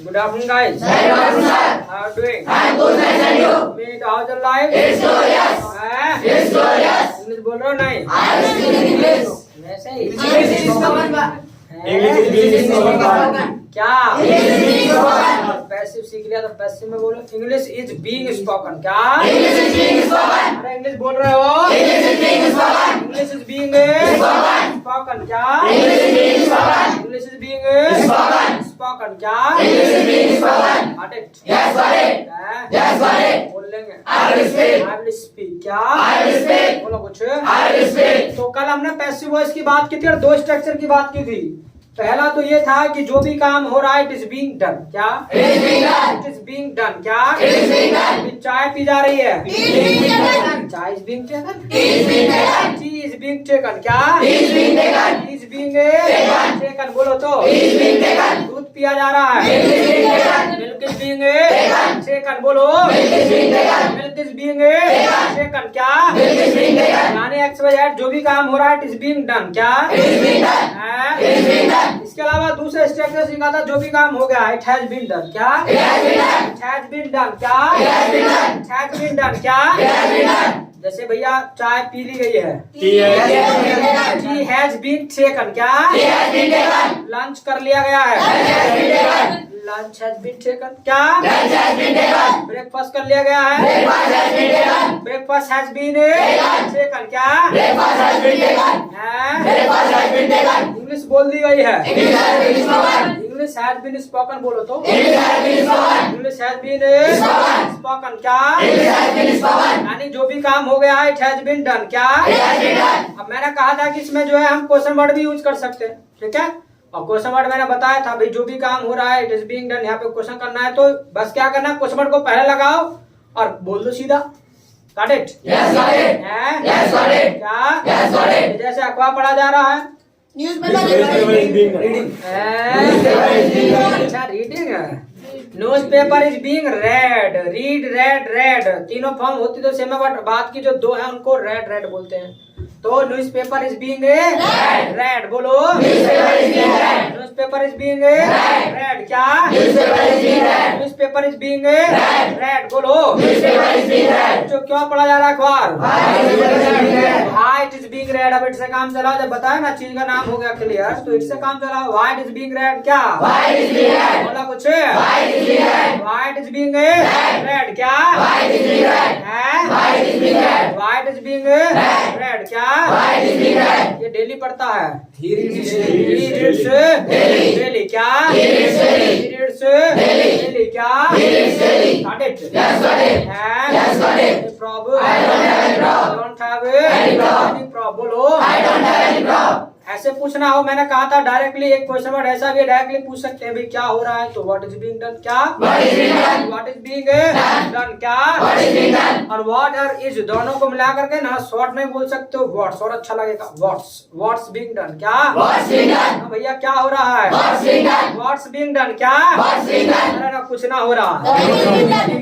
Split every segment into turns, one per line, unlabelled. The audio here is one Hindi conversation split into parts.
Good afternoon, guys.
Good afternoon, sir.
How are you doing?
I'm good, thanks, and you?
Meet how's your life?
It's glorious.
It's
glorious.
English बोल रहे हो नहीं?
I am speaking English.
वैसे ही
English is spoken.
English is spoken. क्या?
English is being spoken.
Passive सीख लिया तो पैसिव में बोलो इंग्लिश इज बीइंग स्पोकन क्या?
English is being spoken.
अरे इंग्लिश बोल रहे हो?
English is being spoken.
English is being
Spoken.
Spoken क्या?
English is being spoken.
English is being
Spoken.
Spoken क्या?
English is being spoken.
Got it?
Yes, got it. Yes, got it.
बोल लेंगे
I will speak.
I will speak क्या?
I will speak.
बोलो कुछ
I will speak.
तो कल हमने पैसिव वॉइस की बात की थी और दो स्ट्रक्चर की बात की थी। पहला तो ये था कि जो भी काम हो रहा है इट इज बीइंग डन क्या?
It is being done.
It is being done क्या?
It is being done.
अभी चाय पी जा रही है
It is being taken.
चाय is being taken
It is being taken.
T is being taken क्या?
It is being taken.
Is being
Taken.
Taken बोलो तो
It is being taken.
दूध पिया जा रहा है
Milk is being taken.
Milk is being
Taken.
Taken बोलो
Milk is being taken.
Milk is being
Taken.
Taken क्या?
Milk is being taken.
यानी एक्स वाई जेड जो भी काम हो रहा है इट इज बीइंग डन क्या?
It is being done.
है?
It is being done.
इसके अलावा दूसरे स्ट्रक्चर सीखा था जो भी काम हो गया इट हैज बीन डन क्या?
It has been done.
It has been done क्या?
It has been done.
It has been done क्या?
It has been done.
जैसे भैया चाय पी ली गई है
It has been taken.
Tea has been taken क्या?
It has been taken.
Lunch कर लिया गया
Lunch
है
has been taken.
Lunch has been taken क्या?
Lunch has been taken.
Breakfast कर लिया गया है
Breakfast has been taken.
Breakfast has been
Taken.
Taken क्या?
Breakfast has been taken.
है?
Breakfast has been taken.
English बोल दी गई है
English has been spoken.
English has been spoken बोलो तो
English has been spoken.
English has been
Spoken.
Spoken क्या?
English has been spoken.
यानी जो भी काम हो गया इट हैज बीन डन क्या?
It has been done.
अब मैंने कहा था कि इसमें जो है हम क्वेश्चन वर्ड भी यूज कर सकते हैं ठीक है और क्वेश्चन वर्ड मैंने बताया था भाई जो भी काम हो रहा है इट इज बीइंग डन यहाँ पे क्वेश्चन करना है तो बस क्या करना है क्वेश्चन वर्ड को पहले लगाओ और बोल दो सीधा got it
Yes, got it.
है
Yes, got it.
क्या
Yes, got it.
जैसे अखबार पढ़ा जा रहा है
Reading.
अच्छा रीडिंग है news paper is being red read red red तीनों फॉर्म होती तो सेम बट बात की जो दो है उनको रेड रेड बोलते हैं तो news paper is being red बोलो
Newspaper is being read.
News paper is being red क्या
Newspaper is being read.
News paper is being red बोलो
Newspaper is being read.
जो क्यों पढ़ा जा रहा है अखबार
Newspaper is being read.
Why it is being red अब इट से काम चलाओ जब बताया ना चीज का नाम हो गया क्लियर तो इट से काम चलाओ why it is being red क्या
Why it is being read?
बोला कुछ
Why it is being read?
Why it is being red क्या
Why it is being read?
है
Why it is being read?
Why it is being red क्या
Why it is being read?
ये डेली पढ़ता है
He reads
डेली डेली क्या
He reads daily.
डेली क्या
He reads daily.
Got it?
Yes, got it.
है
Yes, got it.
Any problem?
I don't have any problem.
Don't have
Any problem.
any problem. बोलो
I don't have any problem.
ऐसे पूछना हो मैंने कहा था डायरेक्टली एक क्वेश्चन वर्ड ऐसा भी डायरेक्टली पूछ सकते हैं भाई क्या हो रहा है तो व्हाट इज बीइंग डन क्या
What is being done?
What is being
Done.
Done क्या
What is being done?
और व्हाट और इज दोनों को मिला करके ना शॉर्ट में बोल सकते हो व्हाट्स और अच्छा लगेगा व्हाट्स बीइंग डन क्या
What's being done?
हाँ भैया क्या हो रहा है
What's being done?
What's being done क्या
What's being done?
अरे ना कुछ ना हो रहा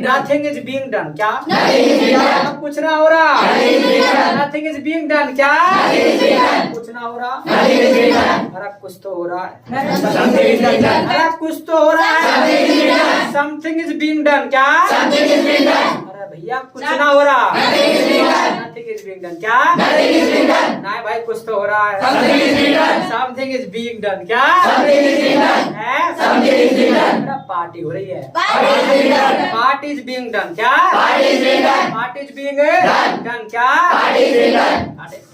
नथिंग इज बीइंग डन क्या
Nothing is being done.
अब कुछ ना हो रहा
Nothing is being done.
Nothing is being done क्या
Nothing is being done.
कुछ ना हो रहा
Nothing is being done.
अरे कुछ तो हो रहा है
Something is being done.
अरे कुछ तो हो रहा
Something is being
है
done.
Something is being done क्या
Something is being done.
अरे भैया कुछ ना हो रहा
Nothing is being done.
Nothing is being done क्या
Nothing is being done.
नहीं भाई कुछ तो हो रहा है
Something is being done.
Something is being done क्या
Something is being done.
है
Something is being done.
अरे पार्टी हो रही है
What is being done?
Party is being done क्या
What is being done?
Party is being
Done.
Done क्या
What is being done?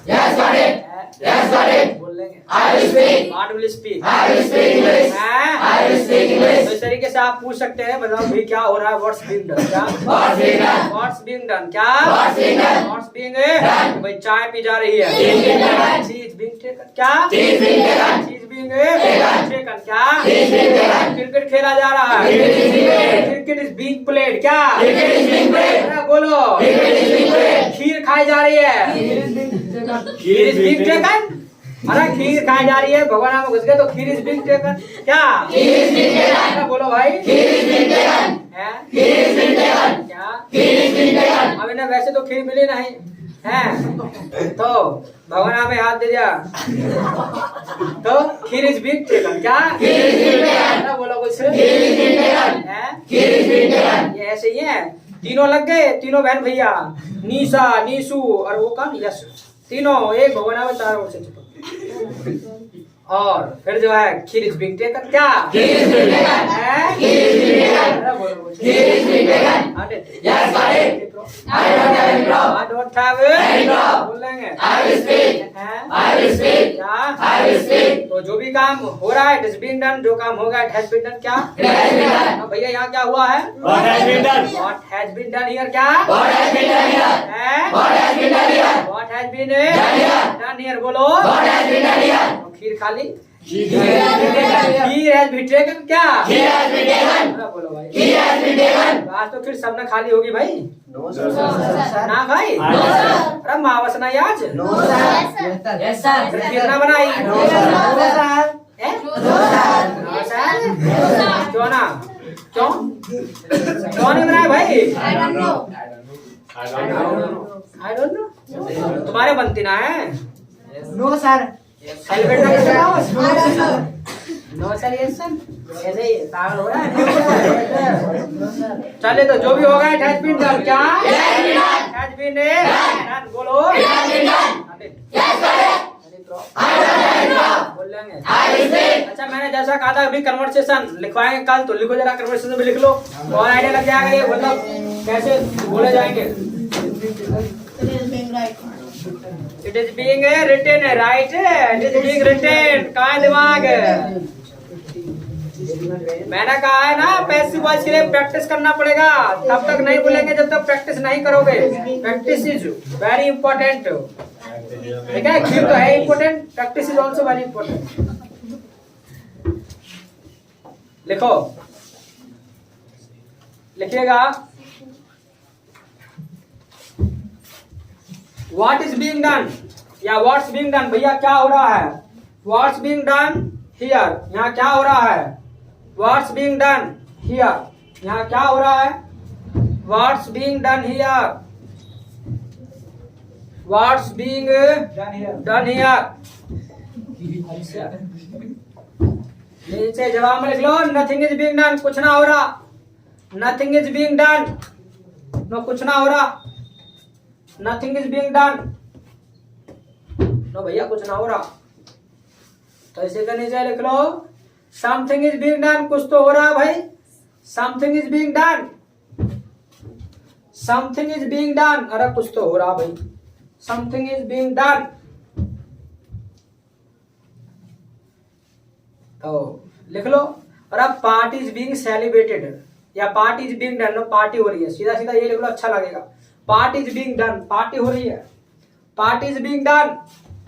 Yes, got it. Yes, got it.
बोल लेंगे
I will speak.
What will speak
I will speak English. I will speak
तो
English.
इस तरीके से आप पूछ सकते हैं मतलब भाई क्या हो रहा है व्हाट्स बीइंग डन क्या
What's being done?
What's being done क्या
What's being done?
What's being
Done.
भाई चाय पी जा रही है
Tea is being taken.
T is being taken क्या
Tea is being taken.
T is being
Taken.
Taken क्या
Tea is being taken.
Cricket खेला जा रहा है
Cricket is being played.
Cricket is being played क्या
Cricket is being played.
अरे बोलो
Cricket is being played.
खीर खाई जा रही है खीर इज बीइंग टेकन अरे खीर खाई जा रही है भगवान में घुस गए तो खीर इज बीइंग टेकन क्या
He is being taken.
अरे बोलो भाई
He is being taken.
है
He is being taken.
क्या
He is being taken.
अब इन्हें वैसे तो खीर मिली नहीं हैं तो भगवान में हाथ दे दिया तो खीर इज बीइंग टेकन। क्या बोलो कुछ ये ऐसे ही है। तीनों लग गए, तीनों बहन भैया, निशा, निशु और वो कौन, यश, तीनों एक भगवान में चार ओर से चिपक। और फिर जो है खीर इज बीइंग टेकन। क्या I don't have बोल लेंगे तो जो भी काम हो रहा है it is being done, जो काम होगा it has been done। क्या भैया यहाँ क्या हुआ है?
What has been done?
What has been done here? क्या
What has been done here? What has been done here?
What has been done here? बोलो
What has been done here?
खीर खाली
Khir has
बी टेकन। क्या
Khir has been taken.
बोलो भाई
Khir has been taken.
आज तो फिर सबने खाली होगी भाई ना भाई
No, sir.
अरे मावस ना आज
Yes, sir.
फिर खीर ना बनाई हैं? क्यों ना क्यों नहीं बनाया भाई? आई डोंट नो तुम्हारे बनती ना है।
No sir.
सेलिब्रेट ना करते हो? नो सर यस सर ऐसे ही पागल हो रहा है। चले तो जो भी होगा इट हैज बीन डन। क्या हैज बीन डन? बोलो बोल लेंगे। अच्छा मैंने जैसा कहा था अभी कन्वर्सेशन लिखवाएंगे कल, तो लिखो जरा कन्वर्सेशन भी लिख लो और आइडिया लग जाएगा ये मतलब कैसे बोले जाएंगे। It is being written right, it is being written. कहाँ है दिमाग? मैंने कहा है ना पैसिव वॉइस के लिए प्रैक्टिस करना पड़ेगा, तब तक नहीं बोलेंगे जब तक प्रैक्टिस नहीं करोगे। Practice is very important. ठीक है खीर तो है important, practice is also very important. लिखो लिखिएगा व्हाट इज बीइंग डन या व्हाट्स बीइंग डन। भैया क्या हो रहा है? व्हाट्स बीइंग डन हियर, यहाँ क्या हो रहा है? व्हाट्स बीइंग डन हियर, यहाँ क्या हो रहा है? What's being done here, what's being done here. नीचे जवाब में लिख लो नथिंग इज बीइंग डन, कुछ ना हो रहा। Nothing is being done, no कुछ ना हो रहा। Nothing is being done, no भैया कुछ ना हो रहा। तो इसे का नीचे लिख लो समथिंग इज बीइंग डन, कुछ तो हो रहा है भाई। Something is being done, something is being done, अरे कुछ तो हो रहा भाई। Something is being done. तो लिख लो। और अब पार्टी इज बीइंग सेलिब्रेटेड या party is being done, no party हो रही है। सीधा सीधा ये लिख लो, अच्छा लगेगा। Party is being done, party हो रही है। Party is being done,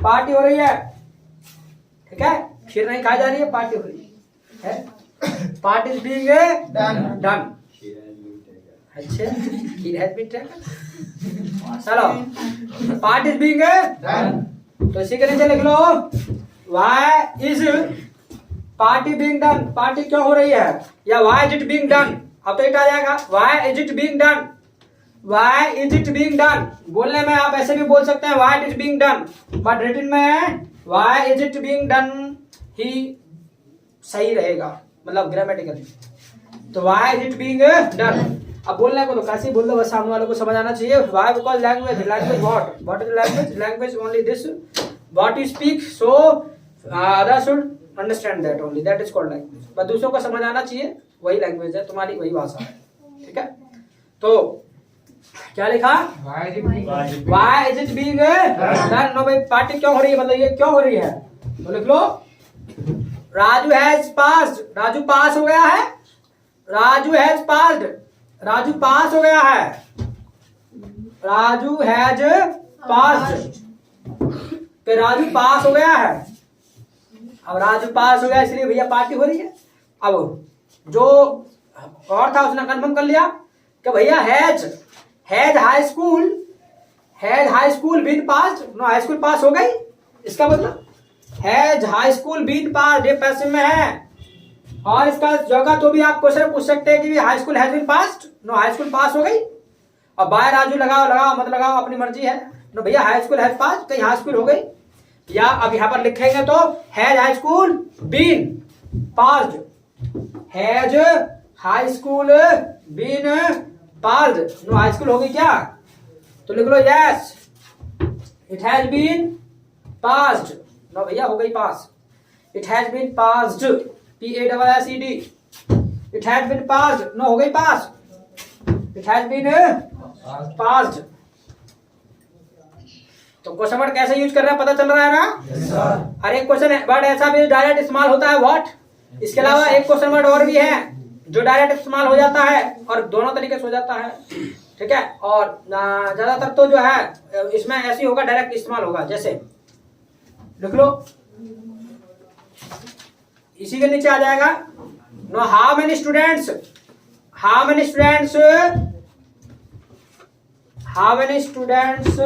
party हो रही है। ठीक है खीर नहीं खाई जा रही है, पार्टी हो रही है। Party is being done. अच्छा खीर हैज बीन टेकन। चलो पार्टी इज बीइंग डन, तो इसी के नीचे लिख लो why is party being done, party क्यों हो रही है, या why is it being done. अब तो इट आ जाएगा why is it being done, why is it being done. बोलने में आप ऐसे भी बोल सकते हैं why it is being done, but written में why is it being done ही सही रहेगा, मतलब ग्रामेटिकली। तो why is it being done. अब बोलने को तो कैसे बोल दो, बस सामने वालों को समझ आना चाहिए। Why because language, language what is language, language only this what you speak, so others should understand that only, that is called language. बस दूसरों को समझ आना चाहिए, वही लैंग्वेज है तुम्हारी, वही भाषा है। ठीक है तो क्या लिखा why is it being done. No भाई पार्टी क्यों हो रही है, मतलब ये क्यों हो रही है, तो लिख लो राजू हैज पास्ड, राजू पास हो गया है। राजू हैज पास्ड, राजू पास हो गया है। राजू हैज पास्ड, तो राजू पास हो गया है। अब राजू पास हो गया इसलिए भैया पार्टी हो रही है। अब जो और था उसने कंफर्म कर लिया कि भैया has high school, has high school been passed, no high school pass हो गई। इसका मतलब has high school been passed, ये पैसिव में है। और इसका जगह तो भी आप क्वेश्चन पूछ सकते हैं कि high school has been passed, no high school pass हो गई। अब बाय राजू लगाओ मत लगाओ अपनी मर्जी है। नो भैया हाई स्कूल हैज पास, कहीं हाई स्कूल हो गई, या अब यहाँ पर लिखेंगे तो has high school been passed, has high school been passed, no high school होगी क्या, तो लिख लो yes it has been passed, no भैया हो गई पास, it has been passed, PASSED, it has been passed, no हो गई पास, इट हैज बीन पास्ड। तो क्वेश्चन वर्ड कैसे यूज कर रहा है पता चल रहा है ना। हर एक क्वेश्चन वर्ड ऐसा भी डायरेक्ट इस्तेमाल होता है व्हाट, इसके अलावा एक क्वेश्चन वर्ड और भी है जो डायरेक्ट इस्तेमाल हो जाता है और दोनों तरीके से हो जाता है, ठीक है। और ज्यादातर तो जो है इसमें ऐसी होगा डायरेक्ट इस्तेमाल होगा, जैसे लिख लो इसी के नीचे आ जाएगा, no how many students, how many students, how many students,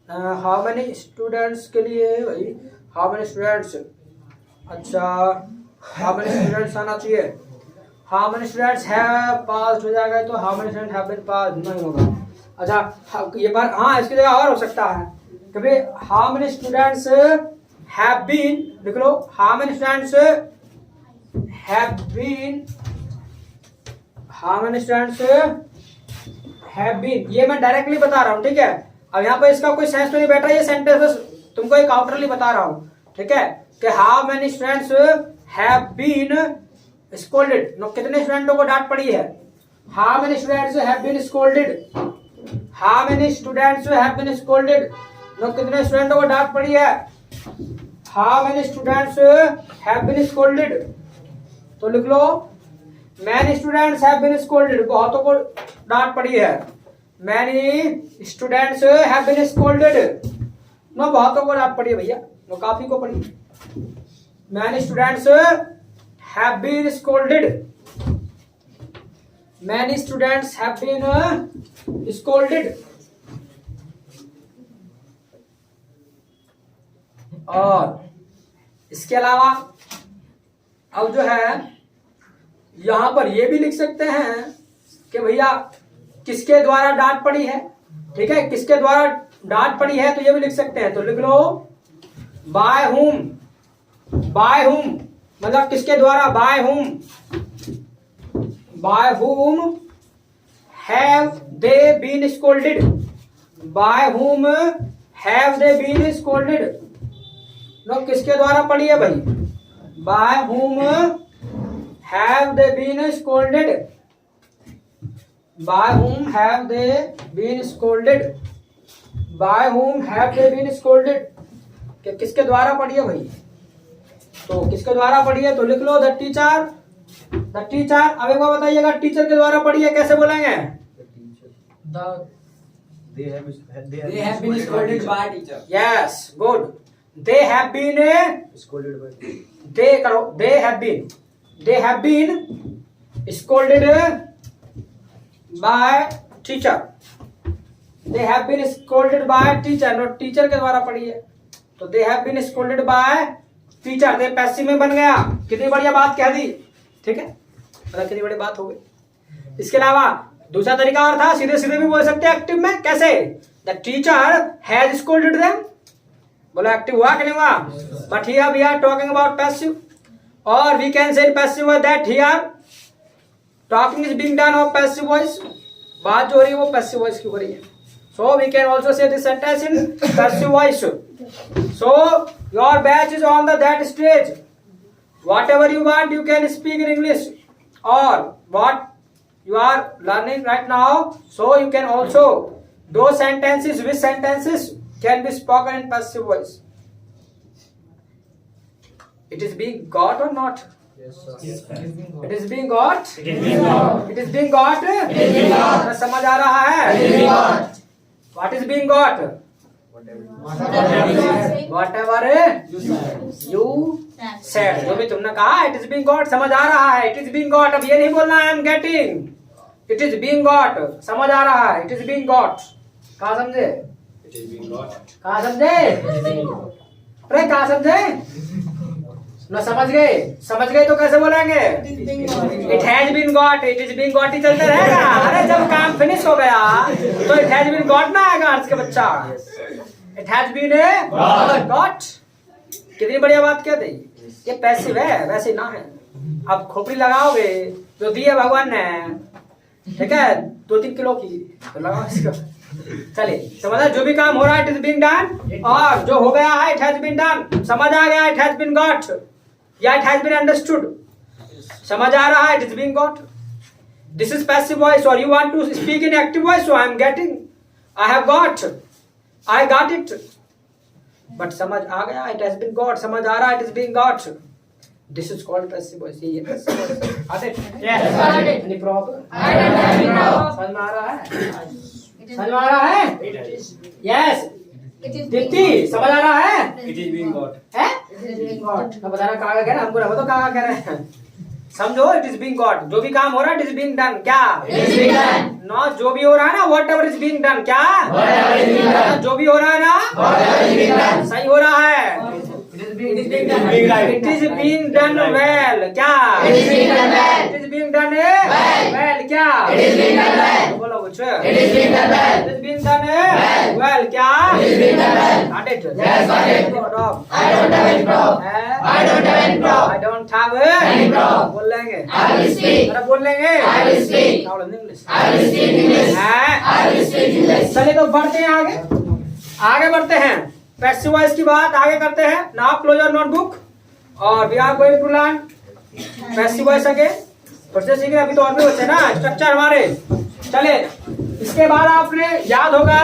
how many students के लिए भाई हाउ मेनी स्टूडेंट्स, अच्छा हाउ मेनी स्टूडेंट्स आना चाहिए, how many students have passed हो जाएगा, तो how many students have been passed नहीं होगा। अच्छा ये बार हाँ इसकी जगह और हो सकता है कभी, how many students have been, लिख लो how many students have been, how many students have been, ये मैं डायरेक्टली बता रहा हूँ, ठीक है। अब यहाँ पर इसका कोई सेंस तो नहीं बैठ रहा, ये सेंटेंस बस तुमको एक आउटरली बता रहा हूँ, ठीक है, कि how many students have been scolded, no कितने स्टूडेंटों को डांट पड़ी है, how many students have been scolded, how many students have been scolded, no कितने स्टूडेंटों को डांट पड़ी है, how many students have been scolded, तो लिख लो many students have been scolded, बहुतों को डांट पड़ी है, many students have been scolded, no बहुतों को डांट पड़ी है भैया, नो काफी को पड़ी, many students have been scolded, many students have been scolded. और इसके अलावा अब जो है यहां पर ये भी लिख सकते हैं कि भैया किसके द्वारा डांट पड़ी है, ठीक है, किसके द्वारा डांट पड़ी है तो ये भी लिख सकते हैं, तो लिख लो बाय हुम, बाय हुम मतलब किसके द्वारा, bye whom, by whom have they been scolded, by whom have they been scolded, no किसके द्वारा पड़ी है भाई, by whom have they been scolded, by whom have they been scolded, by whom have they been scolded, कि किसके द्वारा पड़ी है भाई, तो किसके द्वारा पड़ी है तो लिख लो द टीचर, द टीचर। अब एक बार बताइएगा टीचर के द्वारा पड़ी है कैसे बोलेंगे,
they have been scolded by teacher,
yes good, they have been
scolded by,
दे करो, they have been scolded by teacher, they have been scolded by teacher, no teacher के द्वारा पड़ी है, तो they have been scolded by teacher, they passive में बन गया, कितनी बढ़िया बात कह दी, ठीक है, मतलब कितनी बड़ी बात हो गई। इसके अलावा दूसरा तरीका और था, सीधे सीधे भी बोल सकते हैं एक्टिव में, कैसे, the teacher has scolded them, बोला एक्टिव हुआ कि नहीं हुआ, but here we are talking about passive, और we can say passive that here talking is being done of passive voice, बात जो हो रही है वो पैसिव वॉइस की हो रही है, so we can also say this sentence in passive voice. So your batch is on the that stage, whatever you want you can speak in English, or what you are learning right now, so you can also those sentences, which sentences can be spoken in passive voice, it is being got or not,
yes sir,
it is being got,
it is being got,
it is being got,
it is being got,
समझ आ रहा है,
it is being got,
what is being got, whatever you said, जो भी तुमने कहा इट इज बीइंग गॉट, समझ आ रहा है, इट इज बीइंग गॉट, अब ये नहीं बोलना आई am getting, it is being got, समझ आ रहा है, इट इज बीइंग गॉट, कहा समझे,
it is being got,
कहा समझे, अरे कहा समझे, ना समझ गए तो कैसे बोलेंगे? It has been got, it is been got ही चलता रहेगा। अरे जब काम फिनिश हो गया तो इट हैज बीन गॉट ना आएगा अर्थ के बच्चा। It has been got. कितनी बढ़िया बात कहते हैं। ये पैसिव है, वैसे ना है। अब खोपड़ी लगाओगे जो दिए भगवान ने, ठीक है, 2-3 किलो की, तो लगाओ इसको। चलिए समझा, जो भी काम हो रहा है इट इज बीइंग डन, और जो हो गया है इट हैज बीन डन। समझ आ गया इट हैज बीन गॉट, या इट हैज बीन अंडरस्टूड। समझ आ रहा है it is being got. This is passive voice, और you want to speak in active voice, so I am getting, I have got, I got it. But समझ आ गया इट हैज बीन गॉट, समझ आ रहा है it is being got. This is called passive voice. ये पैसिव वॉइस आते हैं। Any problem? समझ में आ रहा है? समझ में आ रहा है? यस। दीप्ति समझ आ रहा है?
इट इज बीइंग गॉट
है? अब बता रहा कहाँ कह रहा है, हमको ना बताओ कहाँ कह रहे हैं। समझो इट इज बीइंग गॉट, जो भी काम हो रहा है इट इज बीइंग डन। क्या? ना जो भी हो रहा है ना, what ever is being done. क्या? जो भी हो रहा है ना सही हो रहा है। It is being done well. क्या? It is being done well. क्या? बोलो कुछ। It is being done well. क्या? Got it?
Yes, got it. I don't have any problem. I don't have any problem.
I don't have any
problem.
बोल लेंगे।
I will speak.
अरे बोल लेंगे।
I will speak.
Now learn English।
I will speak English. I will speak English.
चलिए तो बढ़ते हैं आगे बढ़ते हैं। पैसिव वॉइस की बात आगे करते हैं। नाउ क्लोज योर नोटबुक और we are going to learn passive voice again. Process सीख रहे, अभी तो और भी बच्चे ना स्ट्रक्चर हमारे। चले, इसके बाद आपने याद होगा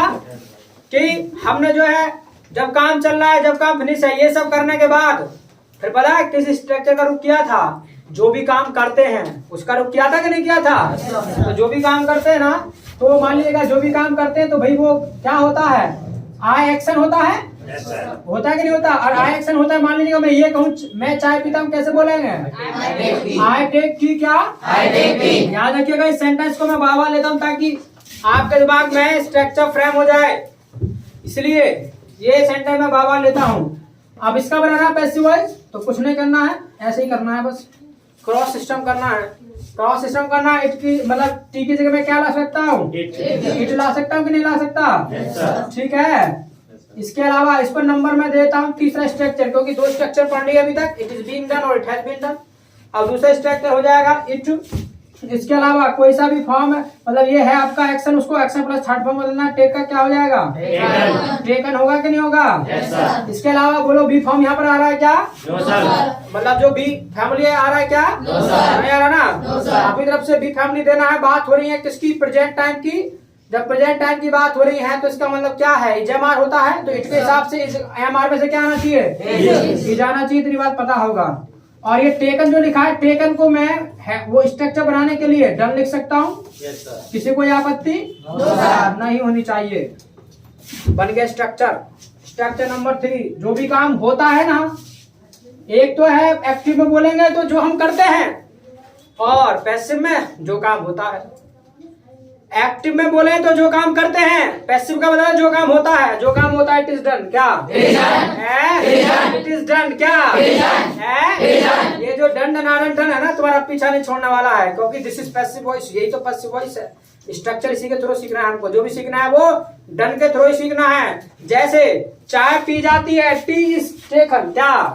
कि हमने जो है जब काम चल रहा है, जब काम फिनिश है, ये सब करने के बाद फिर पता है किस स्ट्रक्चर का रुख किया था? जो भी काम करते हैं उसका रुख किया था कि नहीं किया था? तो जो भी काम करते हैं ना, तो मान लीजिएगा जो भी काम करते हैं तो भाई वो क्या होता है? आई एक्शन होता है। होता है कि नहीं होता? और आई एक्शन होता है। मान लीजिएगा मैं ये कहूँ मैं चाय पीता हूँ, कैसे बोलेंगे? I take tea. क्या?
I take tea.
याद रखिएगा इस सेंटेंस को मैं बार-बार लेता हूँ ताकि आपके दिमाग में स्ट्रक्चर फ्रेम हो जाए, इसलिए ये सेंटेंस मैं बार-बार लेता हूँ। अब इसका बनाना पैसिव वॉइस, तो कुछ नहीं करना है, ऐसे ही करना है, बस क्रॉस सिस्टम करना है। क्रॉस सिस्टम करना है। इट की मतलब टी की जगह मैं क्या ला सकता हूँ? इट ला सकता हूँ कि नहीं ला सकता? ठीक है। इसके अलावा इस पर नंबर मैं देता हूँ तीसरा स्ट्रक्चर, क्योंकि 2 स्ट्रक्चर पढ़ लिए अभी तक। इट इज बीइंग डन और इट हैज बीन डन। अब दूसरा स्ट्रक्चर हो जाएगा इट। इसके अलावा कोई सा भी फॉर्म है, मतलब ये है आपका एक्शन, उसको एक्शन प्लस थर्ड फॉर्म बदलना। टेक का क्या हो जाएगा? टेकन होगा कि नहीं होगा? इसके अलावा बोलो बी फॉर्म यहाँ पर आ रहा है क्या? मतलब जो बी फैमिली आ रहा है क्या? नहीं आ रहा ना? अपनी तरफ से बी फैमिली देना है। बात हो रही है किसकी? प्रेजेंट टाइम की। जब प्रेजेंट टाइम की बात हो रही है तो इसका मतलब क्या है? इजएमआर होता है, तो इट के हिसाब से एमआर में से क्या आना चाहिए? इज आना चाहिए। इतनी बात पता होगा। और ये टेकन जो लिखा है, टेकन को मैं वो स्ट्रक्चर बनाने के लिए डन लिख सकता हूँ। किसी को आपत्ति नहीं होनी चाहिए। बन गया स्ट्रक्चर। स्ट्रक्चर नंबर 3, जो भी काम होता है ना, एक तो है एक्टिव में बोलेंगे तो जो हम करते हैं, और पैसिव में जो काम होता है। एक्टिव में बोले तो जो काम करते हैं, पैसिव का मतलब जो काम होता है। जो काम होता है इट इज डन। क्या? It is done. क्या? ये जो डन डन है ना, तुम्हारा पीछा नहीं छोड़ने वाला है, क्योंकि दिस इज पैसिव वॉइस। यही तो पैसिव वॉइस है। स्ट्रक्चर इसी के थ्रू सीखना है हमको। जो भी सीखना है वो डन के थ्रू ही सीखना है। जैसे चाय पी जाती है, टी इज टेकन। क्या?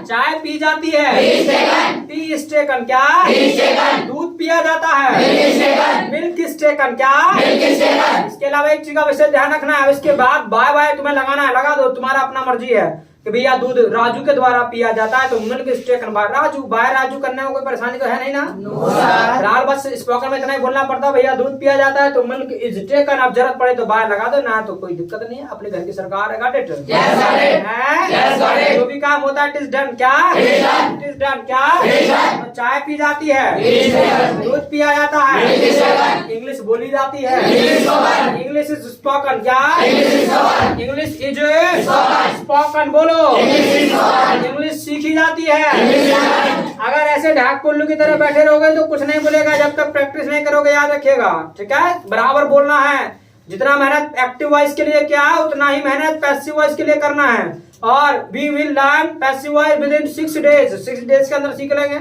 चाय पी जाती है, टी इज टेकन। क्या? दूध पिया जाता है, मिल्क इज टेकन। क्या? इसके अलावा एक चीज का वैसे ध्यान रखना है, इसके बाद बाय बाय तुम्हें लगाना है, लगा दो, तुम्हारा अपना मर्जी है कि भैया दूध राजू के द्वारा पिया जाता है, तो milk is taken by Raju. By Raju करने में कोई परेशानी तो है नहीं ना? फिलहाल बस स्पोकन में इतना ही बोलना पड़ता है, भैया दूध पिया जाता है तो मिल्क इज टेकन। अब जरूरत पड़े तो बाय लगा दो ना, तो कोई दिक्कत नहीं है। अपने घर की सरकार है। Got it? जो भी काम होता है इट इज डन। क्या? It is done. क्या? तो चाय पी जाती है, दूध पिया जाता है, इंग्लिश बोली जाती है, इंग्लिश इज स्पोकन। क्या? English is spoken. बोलो, इंग्लिश सीखी जाती है। अगर ऐसे ढाक कुल्लू की तरह बैठे रहोगे तो कुछ नहीं बोलेगा, जब तक प्रैक्टिस नहीं करोगे। याद रखिएगा, ठीक है? बराबर बोलना है। जितना मेहनत एक्टिव वॉइस के लिए किया है, उतना ही मेहनत पैसिव वॉइस के लिए करना है। और we will learn passive voice within 6 days, 6 days के अंदर सीख लेंगे।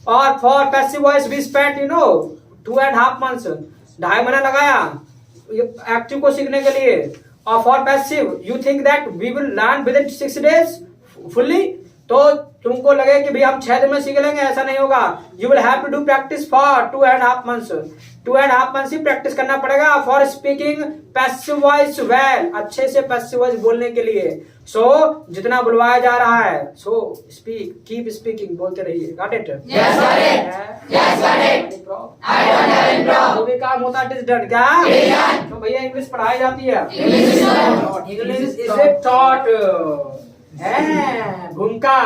और for passive voice we spend 2.5 months, 2.5 महीना लगाया एक्टिव को सीखने के लिए। और for passive you think that we will learn within 6 days fully, तो तुमको लगे कि भाई हम 6 दिन में सीख लेंगे, ऐसा नहीं होगा। You will have to do practice for 2.5 months, 2.5 months ही प्रैक्टिस करना पड़ेगा for speaking passive voice well, अच्छे से पैसिव वॉइस बोलने के लिए। सो जितना बुलवाया जा रहा है, सो स्पीक, कीप स्पीकिंग, बोलते रहिए। Got it?
Yes, got it. Yes, got it. I don't have any problem.
जो भी काम होता है इट इज डन। क्या?
It is done.
तो भैया इंग्लिश पढ़ाई जाती है।
English is taught.
English is a taught है, भूमिका।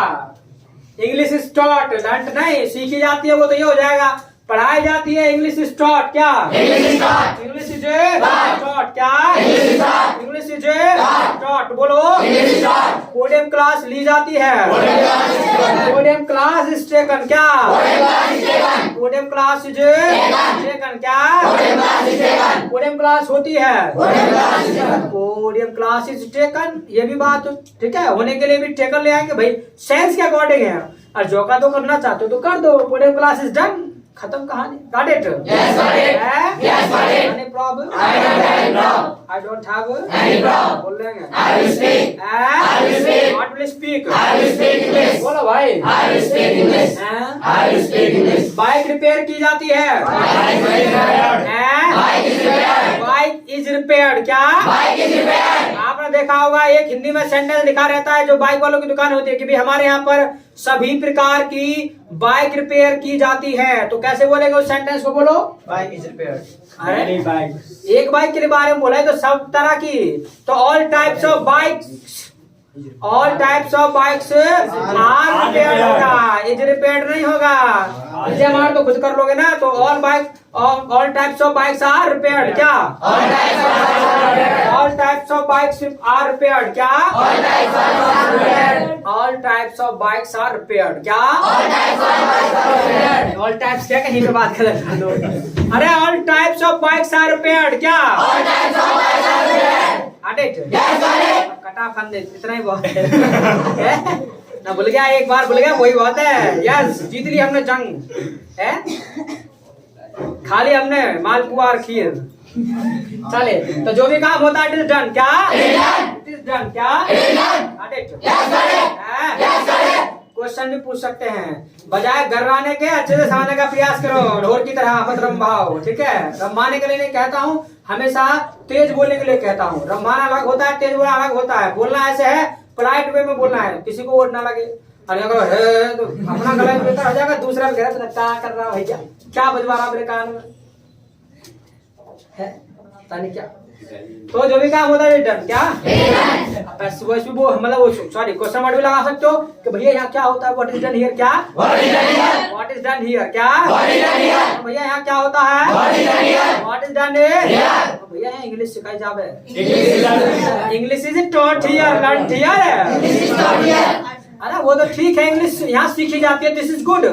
इंग्लिश इज टॉट, लर्न नहीं, सीखी जाती है, वो तो ये हो जाएगा। पढ़ाई जाती है, इंग्लिश इज टॉट। क्या?
English is taught.
English is a taught. क्या?
English is taught.
English is a taught. बोलो।
English is taught.
Podium class ली जाती है।
Podium class is taken.
Podium class is taken. क्या?
Podium class is taken.
Podium class is
Taken.
Taken. क्या?
Podium class is taken.
Podium class होती है।
Podium class is taken.
Podium class is taken, ये भी बात ठीक है, होने के लिए भी टेकन ले आएंगे भाई, सेंस के अकॉर्डिंग है। और जो का तो करना चाहते हो तो कर दो, पोडियम क्लास इज डन, खत्म कहानी। Got it?
Yes, got it. Yes, got it.
Any problem?
I don't have any problem.
I don't have
Any problem.
बोल लेंगे।
I will speak. I will speak.
What will speak?
I will speak English.
बोलो भाई।
I will speak English. I will speak English.
Bike repair की जाती है।
Bike is repaired. Bike is repaired.
Bike is repaired. क्या?
Bike is repaired.
आपने देखा होगा एक हिंदी में सेंटेंस लिखा रहता है जो बाइक वालों की दुकान होती है कि भाई हमारे यहाँ पर सभी प्रकार की बाइक रिपेयर की जाती है। तो कैसे बोलेंगे उस सेंटेंस को? बोलो।
Bike is repaired.
अरे
बाइक
एक बाइक के बारे में बोला है तो सब तरह की, तो all types of bikes, all types of bikes are repaired होगा, इज रिपेयर्ड नहीं होगा। इसे हमारे तो खुद कर लोगे ना, तो all bike, all types of bikes are repaired. क्या?
All types of bikes are repaired.
All types of bikes are repaired. क्या?
All types of bikes are repaired.
All types of bikes are repaired. क्या?
All types of bikes are repaired.
All types क्या, कहीं पे बात कर रहे हो? अरे all types of bikes are repaired. क्या?
All types of bikes are repaired.
अडेट
Yes, got it.
कटा फंदे, इतना ही बहुत है। ना भूल गया, एक बार भूल गया वही बहुत है। यस, जीत ली हमने जंग है, खाली हमने मालपुआ और खीर। चले, तो जो भी काम होता है इट इज डन। क्या? It is done. क्या? अडेट
Yes, got it. Yes, got it.
Question भी पूछ सकते हैं, बजाय गर्राने के अच्छे से समझने का प्रयास करो, ढोल की तरह मत रंभाओ। ठीक है, रंभाने के लिए नहीं कहता हूँ, हमेशा तेज बोलने के लिए कहता हूँ। रंभाना अलग होता है, तेज बोलना अलग होता है। बोलना ऐसे है, पोलाइट वे में बोलना है, किसी को वोट ना लगे। अरे अगर है तो अपना गला बेकार हो जाएगा, दूसरा भी कह रहा क्या कर रहा है भैया, क्या बजवा रहा मेरे कान में है, पता नहीं क्या। तो जो भी काम होता है डन। क्या? वो मतलब वो सॉरी क्वेश्चन वर्ड भी लगा सकते हो कि भैया यहाँ क्या होता है, व्हाट इज डन हियर। क्या?
What is done here?
What is done here. क्या?
What is done here?
भैया यहाँ क्या होता है,
What is done here?
What is done
Here.
भैया यहाँ इंग्लिश सिखाई जावे,
English is done.
English is taught here, learn here.
English is taught here.
अरे वो तो ठीक है, इंग्लिश यहाँ सीखी जाती है, दिस इज गुड,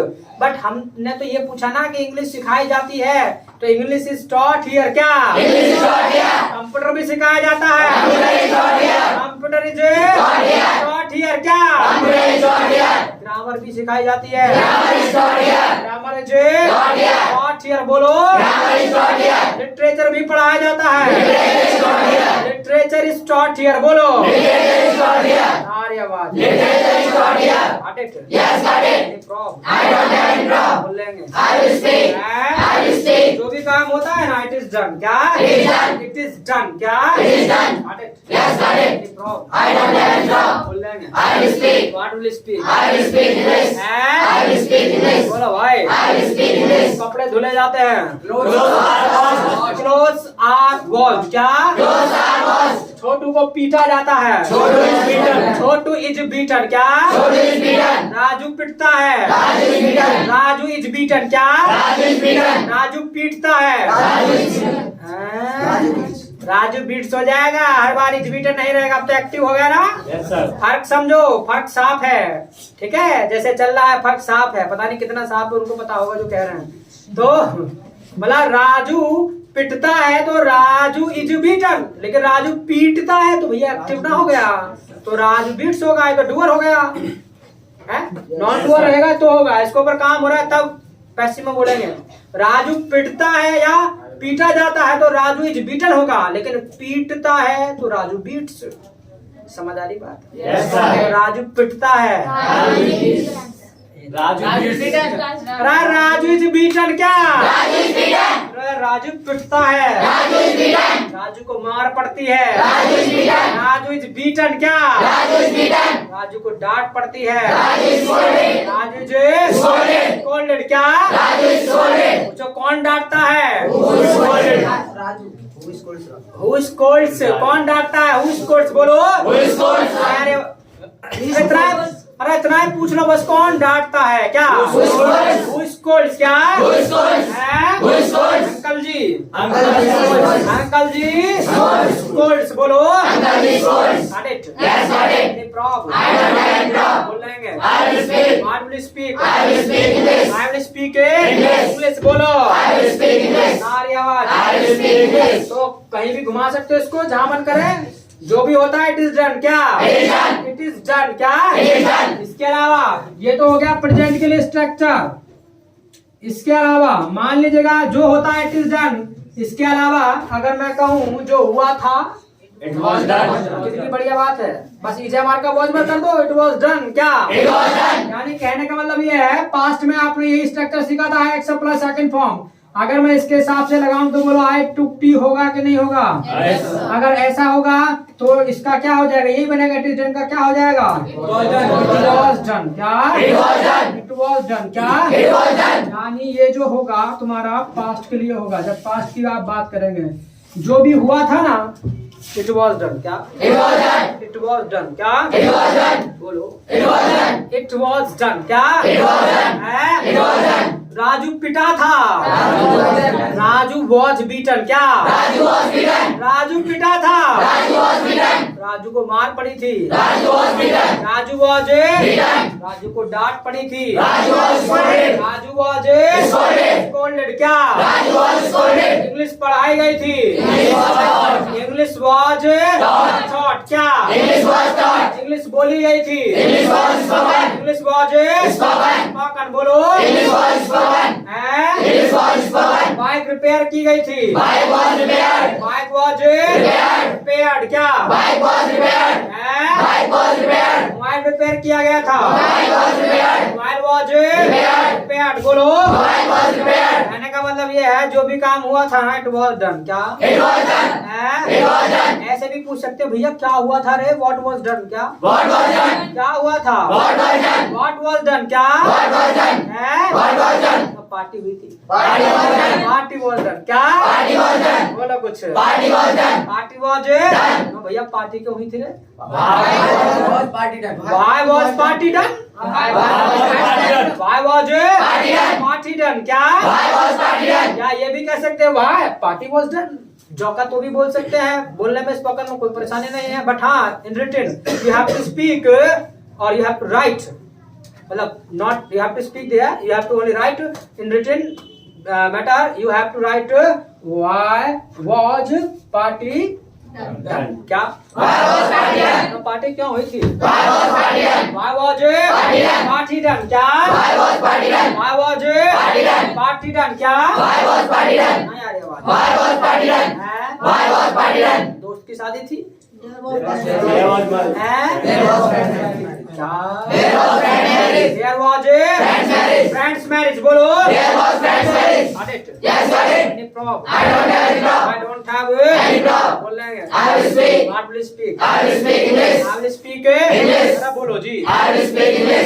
बट हमने तो ये पूछा ना कि इंग्लिश सिखाई जाती है, तो इंग्लिश इज टॉट हियर। क्या?
English is taught here.
Computer भी सिखाया जाता है,
Computer is taught here.
Computer is
Taught here.
Taught here. क्या?
Computer is taught here.
Grammar भी सिखाई जाती है,
Grammar is taught here.
Grammar is
Taught here.
Taught here. बोलो।
Grammar is taught here.
Literature भी पढ़ाया जाता है,
Literature is taught here.
Literature is taught here. बोलो।
Literature is taught here.
आर्यवाद।
Literature is taught here.
Got it?
Yes, got it.
Any problem?
I don't have any problem.
बोल लेंगे।
I will speak. I will speak.
जो भी काम होता है ना इट इज डन। क्या?
It is done.
It is done. क्या?
It is done.
Got it?
Yes, got it.
Any problem?
I don't have any problem.
बोल लेंगे।
I will speak.
What will you speak?
I will speak English. I will speak English.
बोलो भाई।
I will speak English.
कपड़े धुले जाते हैं,
Clothes are washed.
Clothes are wash. क्या?
Clothes are washed.
छोटू को पीटा जाता है,
Chotu is beaten.
Chotu is beaten. क्या?
Chotu is beaten.
राजू पिटता है,
Raju is beaten.
Raju is beaten. क्या?
Raju is beaten.
राजू पीटता है,
Raju is beaten.
हाँ? राजू बीट्स हो जाएगा, हर बार इज बीटन नहीं रहेगा, अब तो एक्टिव हो गया ना।
Yes sir.
फर्क समझो, फर्क साफ है। ठीक है, जैसे चल रहा है फर्क साफ है, पता नहीं कितना साफ है, उनको पता होगा जो कह रहे हैं। तो बोला राजू पिटता है तो राजू इज बीटन, लेकिन राजू पीटता है तो भैया एक्टिव ना हो गया, तो राजू बीट्स होगा, ये तो डुअर हो गया है, नॉन डुअर रहेगा तो होगा, इसके ऊपर काम हो रहा है तब पैसिव में बोलेंगे। राजू पिटता है या पीटा जाता है तो राजू इज बीटन होगा, लेकिन पीटता है तो राजू बीट्स। समझ आ रही बात?
Yes, sir.
राजू पिटता है, राजू इज बीटन क्या? राजू पिटता है, राजू को मार पड़ती है, राजू इज बीटन क्या? राजू को डांट पड़ती है, राजू इज स्कोल्डेड क्या? पूछो कौन डांटता है? हु स्कोल्ड्स, कौन डांटता है? हु स्कोल्ड्स बोलो। अरे इतना ही पूछ लो बस, कौन डांटता है क्या? हु स्कोल्ड्स क्या? अंकल जी, अंकल जी स्कोल्ड्स बोलो। Got it? Any problem? बोलेंगे। What will you speak? I will speak English बोलो। सारी आवाज। तो कहीं भी घुमा सकते हो इसको, जहाँ मन करे, जो भी होता है इट इज डन क्या? इट इज डन क्या? इसके अलावा ये तो हो गया प्रेजेंट के लिए स्ट्रक्चर। इसके अलावा मान लीजिएगा जो होता है इट इज डन, इसके अलावा अगर मैं कहूँ जो हुआ था
It was done.
कितनी बढ़िया बात है, बस इजेमार का वॉज में कर दो, इट वॉज डन क्या? यानी कहने का मतलब ये है, पास्ट में आपने यही स्ट्रक्चर सीखा था, एक्स प्लस सेकंड फॉर्म। अगर मैं इसके हिसाब से लगाऊं तो बोलो आई टुक टी होगा कि नहीं होगा? अगर ऐसा होगा तो इसका क्या हो जाएगा? यही बनेगा, इट इज डन का क्या हो जाएगा? इट वॉज डन क्या? इट वॉज डन क्या? यानी ये जो होगा तुम्हारा पास्ट के लिए होगा, जब पास्ट की आप बात करेंगे। जो भी हुआ था ना, इट वॉज डन क्या? इट वॉज डन क्या? बोलो इट वॉज डन क्या? राजू पिटा था, राजू वॉज बीटन क्या? राजू पिटा था, राजू को मार पड़ी थी, राजू वॉज राजू को डांट पड़ी थी, राजू वॉज स्कोल्डेड क्या? इंग्लिश पढ़ाई गई थी, इंग्लिश वॉज थॉट क्या? इंग्लिश बोली गई थी, इंग्लिश वॉज स्पोकन बोलो। बाइक रिपेयर की गई थी, बाइक वॉज रिपेयर्ड क्या? मोबाइल रिपेयर किया गया था, मोबाइल वॉज रिपेयर्ड बोलो। कहने का मतलब ये है जो भी काम हुआ था ना, इट वॉज डन क्या? ऐसे भी पूछ सकते हो भैया क्या हुआ था रे? व्हाट वॉज डन क्या? क्या हुआ था? व्हाट वॉज डन क्या? पार्टी हुई थी, पार्टी वॉज डन क्या? बोलो कुछ। पार्टी वॉज भैया पार्टी क्यों हुई थी रे? Why was party done? Why was party done क्या? या ये भी कह सकते हैं वाई पार्टी वॉज डन। जौका तो भी बोल सकते हैं, बोलने में स्पोकन में कोई परेशानी नहीं है, बट हाँ in written you have to speak और यू हैव टू राइट, मतलब not you have to speak there, you have to only write in written matter, you have to write why was party done क्या? तो पार्टी क्यों हुई थी? why was party done क्या? why was party done क्या? नहीं आ रही आवाज। दोस्त की शादी थी, There was friend's marriage बोलो। Got it? Any problem? I don't have any problem। बोल लेंगे। What will you speak? I will speak English। जरा बोलो जी।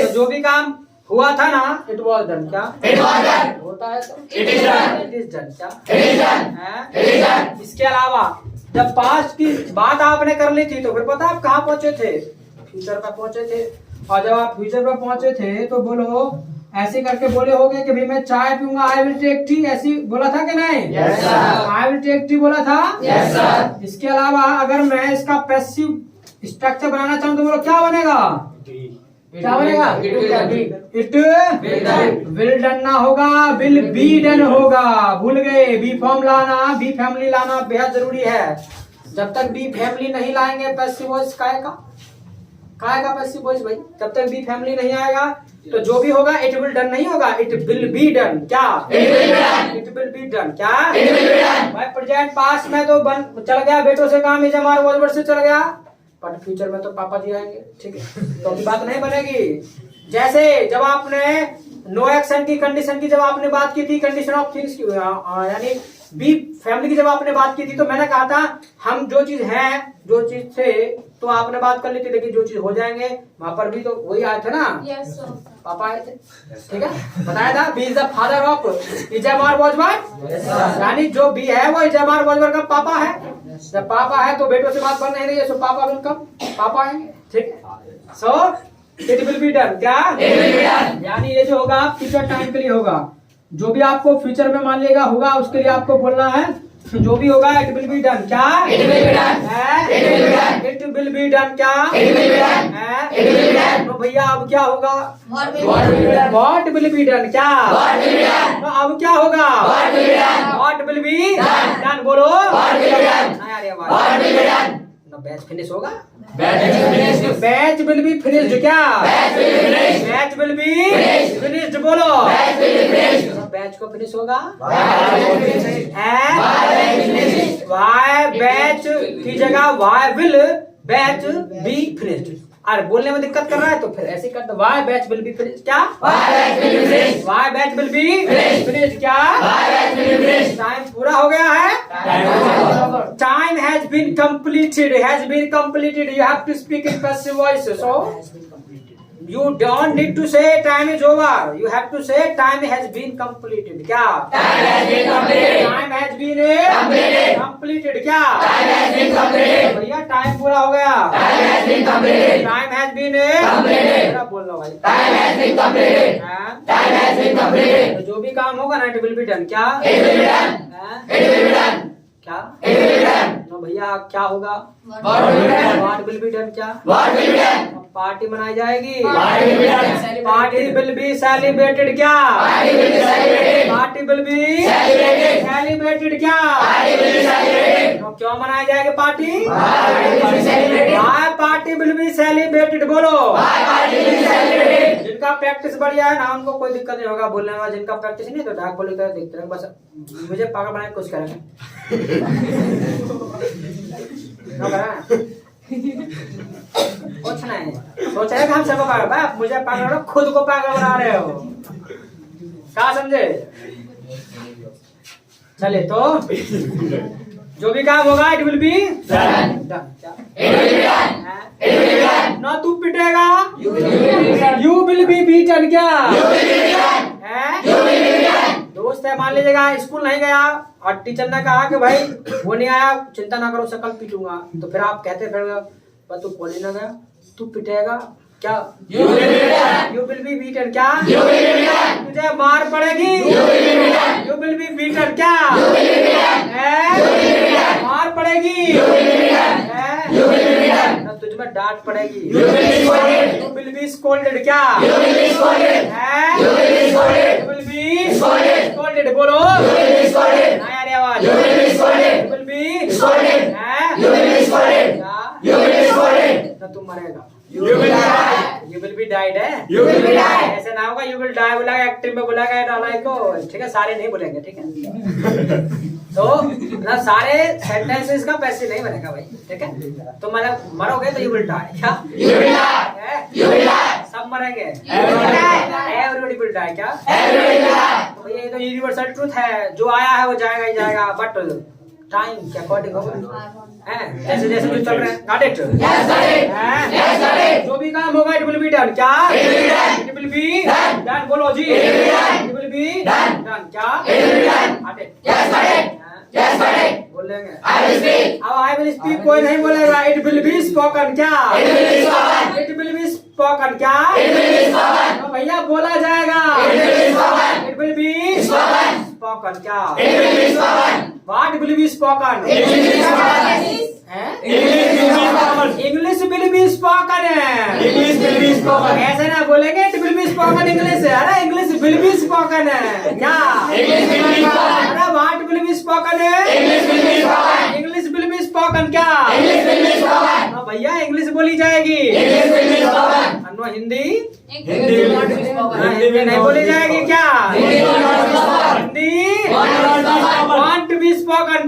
तो जो भी काम हुआ था ना, it was done क्या? होता है तो it is done क्या? इसके अलावा जब पास्ट की बात आपने कर ली थी तो फिर पता आप कहाँ पहुंचे थे? फ्यूचर पे पहुंचे थे। और जब आप फ्यूचर पे पहुंचे थे तो बोलो ऐसे करके बोले होगे कि भाई मैं चाय पीऊंगा, आई विल टेक टी, ऐसी बोला था कि नहीं? yes, I will take tea बोला था। yes, इसके अलावा अगर मैं इसका पैसिव स्ट्रक्चर बनाना चाहूँ तो बोलो क्या बनेगा? क्या बनेगा? इट विल डन ना होगा, विल बी डन होगा। भूल गए, बी फॉर्म लाना, बी फैमिली लाना बेहद जरूरी है। जब तक बी फैमिली नहीं लाएंगे पैसिव वॉइस काएगा पैसिव वॉइस भाई। जब तक बी फैमिली नहीं आएगा तो जो भी होगा इट विल डन नहीं होगा, इट विल बी डन। क्या? It will be done. क्या? भाई प्रेजेंट पास में तो चल गया बेटों से काम, इज हमारे वॉइस से चल गया, बट फ्यूचर में तो पापा जी आएंगे, ठीक है, तो अभी बात नहीं बनेगी। जैसे जब आपने नो एक्शन की कंडीशन की जब आपने बात की थी, कंडीशन ऑफ थिंग्स की यानी बी फैमिली की जब आपने बात की थी, तो मैंने कहा था हम जो चीज है, जो चीज थे तो आपने बात कर ली थी, लेकिन जो चीज हो जाएंगे वहां पर भी तो वही आए थे ना।
Yes, sir.
पापा आए थे, ठीक है, बताया था be is the father of is am are was were, यानी जो बी है वो इजमार वॉजवर का पापा है। जब पापा है तो बेटों से बात बन नहीं रही है, सो पापा विल कम, पापा आएंगे, ठीक है। So it will be done. क्या? यानी ये जो होगा फ्यूचर टाइम के लिए होगा। जो भी आपको फ्यूचर में मान लिएगा होगा, उसके लिए आपको बोलना है जो भी होगा इट विल बी डन। क्या? It will be done. It will be done. क्या? It will be done. तो भैया अब क्या होगा? What will be done. क्या? तो अब क्या होगा? What will be done. बोलो यार, ये बात बैच फिनिश होगा, बैच विल बी फिनिश्ड। क्या? Batch will be finished. बोलो बैच को फिनिश होगा, वाई बैच की जगह Y will batch be finished. अरे बोलने में दिक्कत कर रहा है तो फिर ऐसे कर दो, Y batch will be finished. क्या? Y batch will be finished. क्या? टाइम पूरा हो गया है, time has been completed, you have to speak in passive voice. So you don't need to say time is over, you have to say time has been completed. क्या? time has been completed. क्या? भैया टाइम पूरा हो गया, टाइम हैज बीन बोल लो भाई, तो जो भी काम होगा ना इट विल बी डन। क्या? क्या? तो भैया क्या होगा? What will be done. क्या? पार्टी मनाई जाएगी, पार्टी विल बी सेलिब्रेटेड। क्या? Party will be celebrated. क्या? तो क्यों मनाई जाएगी party? Party will be celebrated. बोलो जिनका प्रैक्टिस बढ़िया है ना उनको कोई दिक्कत नहीं होगा बोलने में, जिनका प्रैक्टिस नहीं तो डाक बोली तरह देखते रहे, बस मुझे पागल बनाने की कोशिश करेंगे। कुछ नहीं सोच रहे हम सबको पागल, मुझे पागल खुद को पागल बना रहे हो, क्या समझे? चले तो जो भी काम होगा इट विल बी डन। ना तू पिटेगा, यू विल बी बीटन। क्या? दोस्त है मान लीजिएगा स्कूल नहीं गया और टीचर ने कहा कि भाई वो नहीं आया, चिंता ना करो सकल पीटूंगा, तो फिर आप कहते फिर तू कॉलेज ना गया, तू पिटेगा। क्या? You will be beaten. क्या? तुझे मार पड़ेगी, यू विल बी बीटन। क्या? मार पड़ेगी, तुझ में डांट पड़ेगी, यू विल बी स्कोल्डेड। क्या? You will be scolded. बोलो ना यार आवाज, यू विल बी तो तुम मरेगा, यू विल बी डाइड है, ऐसे ना होगा यू विल डाई बोला एक्टिव में बोला गया को, ठीक है, सारे नहीं बोलेंगे, ठीक है। तो मतलब सारे सेंटेंसेस का पैसे नहीं बनेगा भाई, ठीक है। तो मतलब मरोगे तो यू विल डाई। क्या? सब मरेंगे, एवरीबॉडी विल डाई। क्या? तो ये तो यूनिवर्सल ट्रूथ है, जो आया है वो जाएगा ही जाएगा, बट टाइम के अकॉर्डिंग होगा, जैसे जैसे जो चल रहे हैं। Got it? जो भी काम होगा इट विल बी डन। क्या? It will be done. बोलो जी, इट विल बी डन। क्या? बोल लेंगे अब आई विल स्पीक, कोई नहीं बोलेगा, इट विल बी स्पोकन। क्या? It will be spoken. क्या? तो भैया बोला जाएगा, इट विल बी स्पोकन। क्या? What will be spoken? English will be spoken है।
English will be spoken.
ऐसे ना बोलेंगे it will be spoken English. अरे इंग्लिश विल बी स्पोकन है क्या?
English will be spoken.
अरे व्हाट विल बी स्पोकन है?
English will be spoken.
English will be spoken क्या?
English will be spoken.
हाँ भैया इंग्लिश बोली जाएगी।
English will be spoken.
अन्नो Hindi
Hindi will be spoken.
हाँ, हिंदी नहीं बोली जाएगी क्या?
Hindi will not be spoken.
Hindi
won't
want
be spoken.
to be spoken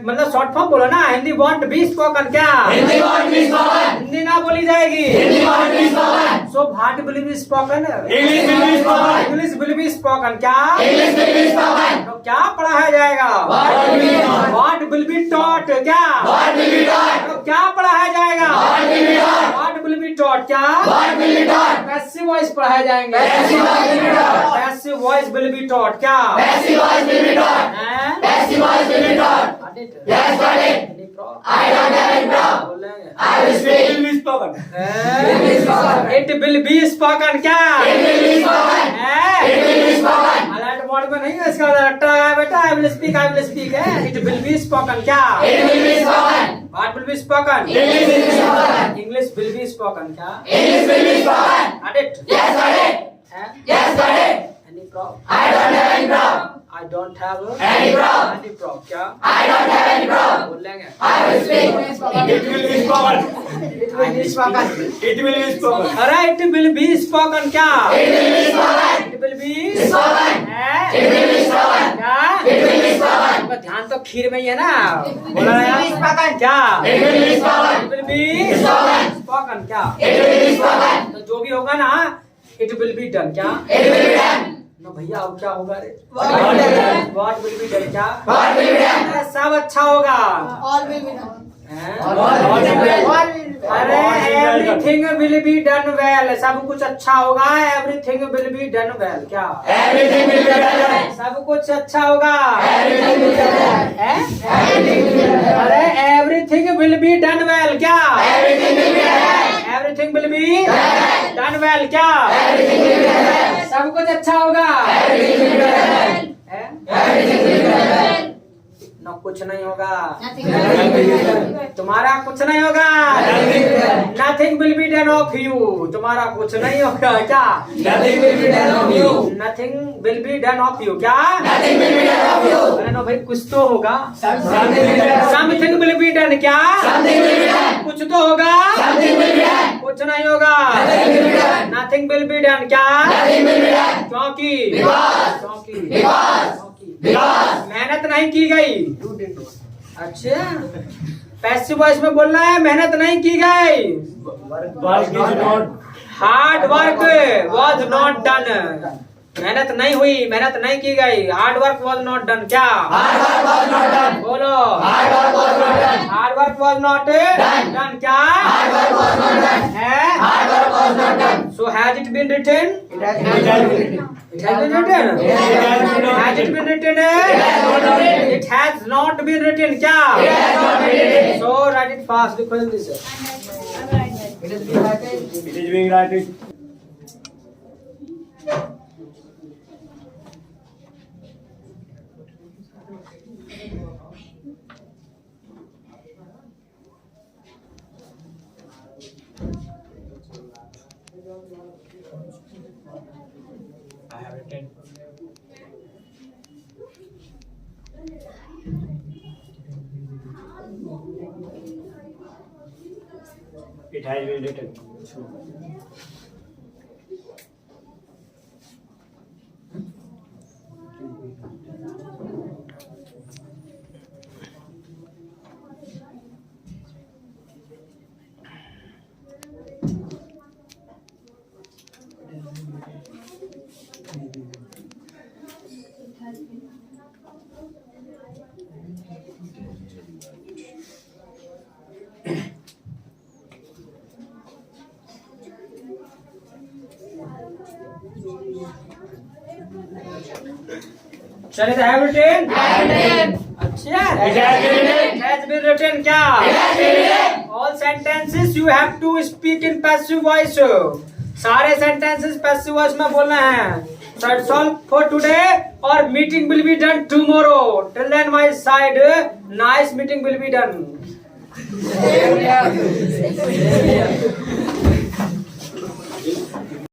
मतलब शॉर्ट फॉर्म बोलो ना। Hindi want to be spoken क्या?
Hindi won't be spoken.
Hindi ना बोली जाएगी।
Hindi won't be spoken.
So what will be spoken?
English will be spoken.
English will be spoken क्या?
English will be spoken.
तो क्या पढ़ाया जाएगा?
What will be taught?
What will be taught क्या?
What will be taught?
तो क्या पढ़ाया जाएगा?
What will be taught?
What will be taught क्या?
What will be taught?
Passive voice पढ़ाए जाएंगे।
Passive voice will be taught.
Passive voice will be taught क्या?
Passive voice will be taught.
हैं?
Passive voice will be taught. Yes, got it. I don't have any problem.
बोलेंगे
I will speak.
It will be spoken क्या?
It will be spoken. It will be spoken.
Alert mode में नहीं है इसका रट्टा है बेटा। आई विल स्पीक है। इट विल बी स्पोकन क्या?
It will be spoken.
What will be spoken?
English will be spoken.
English will be spoken क्या?
English will be spoken.
Got it?
Yes, got it.
हैं?
Yes, got it.
Any problem?
I don't have any problem.
I don't have
Any problem.
any problem क्या?
I don't have any problem.
बोलेंगे
I will speak.
It will be spoken.
It will be spoken.
It will be spoken.
अरे इट विल बी स्पोकन क्या?
It will be spoken.
It will B
Spoken.
हैं?
It will be spoken.
क्या?
It will be spoken.
आपका ध्यान तो खीर में ही है ना। बोला ना यार? क्या?
It will be spoken.
It will be
Spoken.
spoken क्या?
It will be spoken.
तो जो भी होगा ना इट विल बी डन क्या?
It will be done.
ना भैया अब क्या होगा रे?
What will be done?
What will be done क्या?
What will be done?
सब अच्छा होगा।
All will be done.
हैं?
What will be done?
All will be done.
अरे everything will be done well. सब कुछ अच्छा होगा। Everything will be done well क्या?
Everything will be done.
सब कुछ अच्छा होगा।
Everything will be done.
हैं?
Everything will be done.
अरे everything will be done well क्या?
Everything will be done.
Everything will be done well क्या?
Everything will be done.
सब कुछ अच्छा होगा।
Everything will be done.
हैं?
Everything will be done.
ना कुछ नहीं होगा।
Nothing will be done.
तुम्हारा कुछ नहीं होगा। Nothing will be done of you. तुम्हारा कुछ नहीं होगा क्या?
Nothing will be done of you.
Nothing will be done of you क्या?
Nothing will be done of you.
अरे नो भाई कुछ तो होगा।
Something will be done.
Something will be done क्या?
Something will be done.
कुछ तो होगा।
Something will be done.
कुछ नहीं होगा।
Nothing will be done.
Nothing will be done क्या?
Nothing will be done.
क्योंकि
Because.
क्योंकि
Because. Because.
मेहनत नहीं की गई। अच्छा पैसिव वॉइस में बोलना है मेहनत नहीं की गई।
Work is not.
Hard work was not done. मेहनत नहीं हुई, मेहनत नहीं की गई। Hard work was not done क्या?
Hard work was not done.
बोलो
Hard work was not done.
Hard work was not done क्या?
Hard work was not done.
है?
Hard work was not done.
So has it been written?
It has been.
It has been written. Has it been written? It has not been written क्या?
It has not been written.
So write it fast. लिखो जल्दी से।
It is being written. I have written. It has been written.
Shall I have written? अच्छा
It has been written.
It has been written क्या?
It has been written.
All sentences you have to speak in passive voice. सारे sentences passive voice में बोलना है। That's all for today. और meeting will be done tomorrow. Till then my side, nice meeting will be done.
Same here.